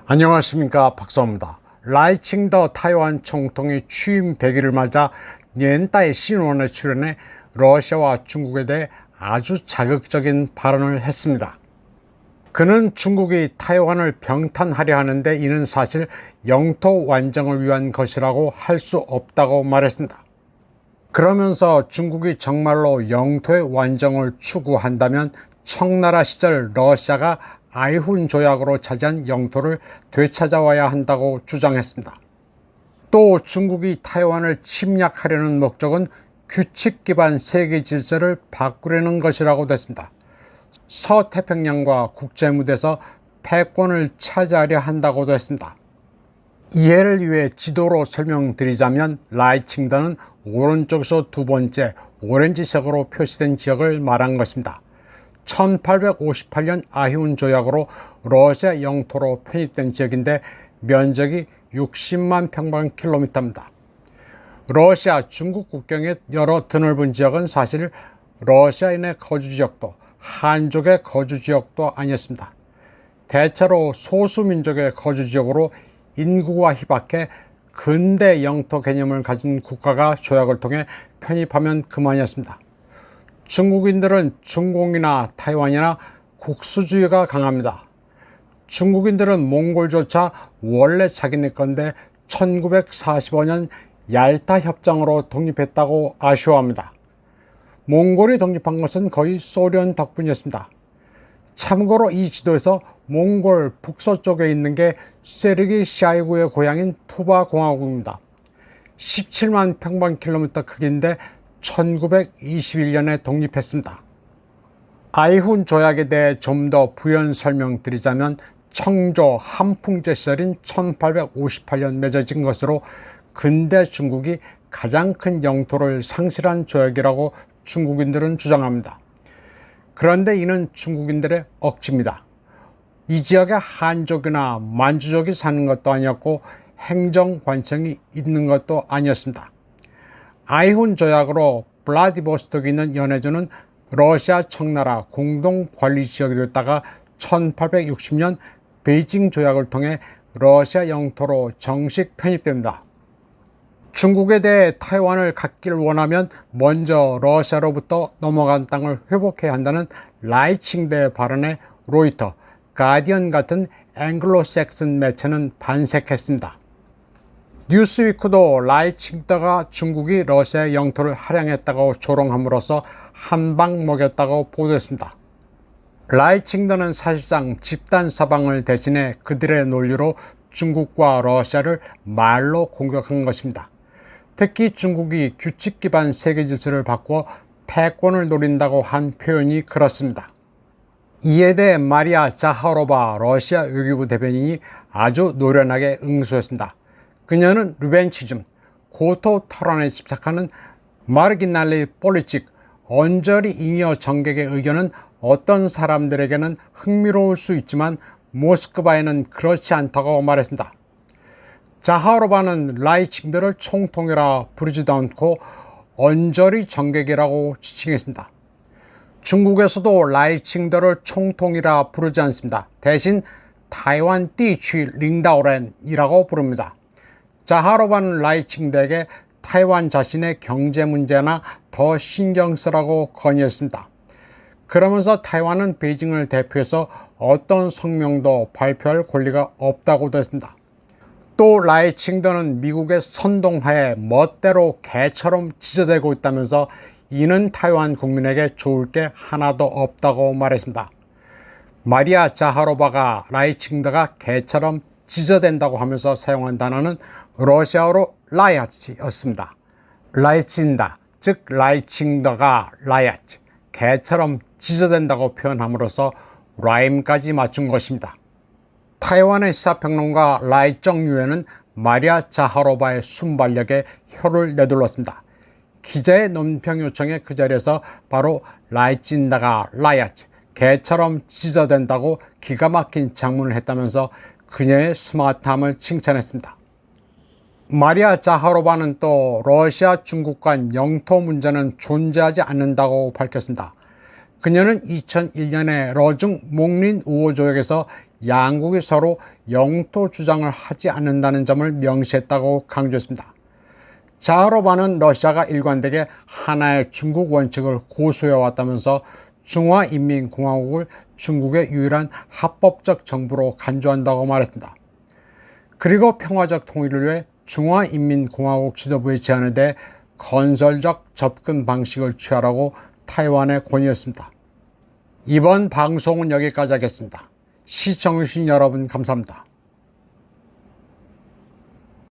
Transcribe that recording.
안녕하십니까, 박사입니다. 라이칭더 타이완 총통의 취임 100일을 맞아 옌따의 신원에 출연해 러시아와 중국에 대해 아주 자극적인 발언을 했습니다. 그는 중국이 타이완을 병탄하려 하는데 이는 사실 영토 완정을 위한 것이라고 할 수 없다고 말했습니다. 그러면서 중국이 정말로 영토의 완정을 추구한다면 청나라 시절 러시아가 아이훈 조약으로 차지한 영토를 되찾아와야 한다고 주장했습니다. 또 중국이 타이완을 침략하려는 목적은 규칙 기반 세계 질서를 바꾸려는 것이라고 됐습니다. 서태평양과 국제무대에서 패권을 차지하려 한다고도 했습니다. 이해를 위해 지도로 설명드리자면 라이칭더는 오른쪽에서 두 번째 오렌지색으로 표시된 지역을 말한 것입니다. 1858년 아이훈 조약으로 러시아 영토로 편입된 지역인데 면적이 60만 평방킬로미터입니다. 러시아 중국 국경의 여러 드넓은 지역은 사실 러시아인의 거주지역도 한족의 거주지역도 아니었습니다. 대체로 소수민족의 거주지역으로 인구가 희박해 근대 영토 개념을 가진 국가가 조약을 통해 편입하면 그만이었습니다. 중국인들은 중공이나 타이완이나 국수주의가 강합니다. 중국인들은 몽골조차 원래 자기네 건데 1945년 얄타 협정으로 독립했다고 아쉬워합니다. 몽골이 독립한 것은 거의 소련 덕분이었습니다. 참고로 이 지도에서 몽골 북서쪽에 있는 게 세르게이 샤이구의 고향인 투바 공화국입니다. 17만 평방킬로미터 크기인데 1921년에 독립했습니다. 아이훈 조약에 대해 좀 더 부연 설명드리자면 청조 한풍제 시절인 1858년 맺어진 것으로 근대 중국이 가장 큰 영토를 상실한 조약이라고 중국인들은 주장합니다. 그런데 이는 중국인들의 억지입니다. 이 지역에 한족이나 만주족이 사는 것도 아니었고 행정관청이 있는 것도 아니었습니다. 아이훈 조약으로 블라디보스톡에 있는 연해주는 러시아 청나라 공동관리지역이 됐다가 1860년 베이징 조약을 통해 러시아 영토로 정식 편입됩니다. 중국에 대해 타이완을 갖기를 원하면 먼저 러시아로부터 넘어간 땅을 회복해야 한다는 라이칭더의 발언에 로이터, 가디언 같은 앵글로색슨 매체는 반색했습니다. 뉴스위크도 라이칭더가 중국이 러시아의 영토를 할양했다고 조롱함으로써 한 방 먹였다고 보도했습니다. 라이칭더는 사실상 집단 사방을 대신해 그들의 논리로 중국과 러시아를 말로 공격한 것입니다. 특히 중국이 규칙 기반 세계 질서를 바꿔 패권을 노린다고 한 표현이 그렇습니다. 이에 대해 마리아 자하로바 러시아 외교부 대변인이 아주 노련하게 응수했습니다. 그녀는 루벤치즘, 고토 탈환에 집착하는 마르기날리 폴리틱, 언저리 잉여 정객의 의견은 어떤 사람들에게는 흥미로울 수 있지만 모스크바에는 그렇지 않다고 말했습니다. 자하로바는 라이칭더를 총통이라 부르지도 않고 언저리 정객이라고 지칭했습니다. 중국에서도 라이칭더를 총통이라 부르지 않습니다. 대신 타이완 띠취 링다오렌이라고 부릅니다. 자하로바는 라이칭더에게 타이완 자신의 경제 문제나 더 신경 쓰라고 건의했습니다. 그러면서 타이완은 베이징을 대표해서 어떤 성명도 발표할 권리가 없다고도 했습니다. 또 라이칭더는 미국의 선동하에 멋대로 개처럼 지저대고 있다면서 이는 타이완 국민에게 좋을 게 하나도 없다고 말했습니다. 마리아 자하로바가 라이칭더가 개처럼 지저댄다고 하면서 사용한 단어는 러시아어로 라야츠였습니다. 라이친다, 즉 라이칭더가 라야츠, 개처럼 지저댄다고 표현함으로써 라임까지 맞춘 것입니다. 타이완의 시사평론가 라이정유에는 마리아 자하로바의 순발력에 혀를 내둘렀습니다. 기자의 논평 요청에 그 자리에서 바로 라이친다가 라야츠, 개처럼 지저댄다고 기가 막힌 장문을 했다면서 그녀의 스마트함을 칭찬했습니다. 마리아 자하로바는 또 러시아 중국 간 영토 문제는 존재하지 않는다고 밝혔습니다. 그녀는 2001년에 러중 몽린 우호 조약에서 양국이 서로 영토 주장을 하지 않는다는 점을 명시했다고 강조했습니다. 자하로바는 러시아가 일관되게 하나의 중국 원칙을 고수해왔다면서 중화인민공화국을 중국의 유일한 합법적 정부로 간주한다고 말했습니다. 그리고 평화적 통일을 위해 중화인민공화국 지도부의 제안에 대해 건설적 접근 방식을 취하라고 타이완에 권유했습니다. 이번 방송은 여기까지 하겠습니다. 시청해주신 여러분 감사합니다.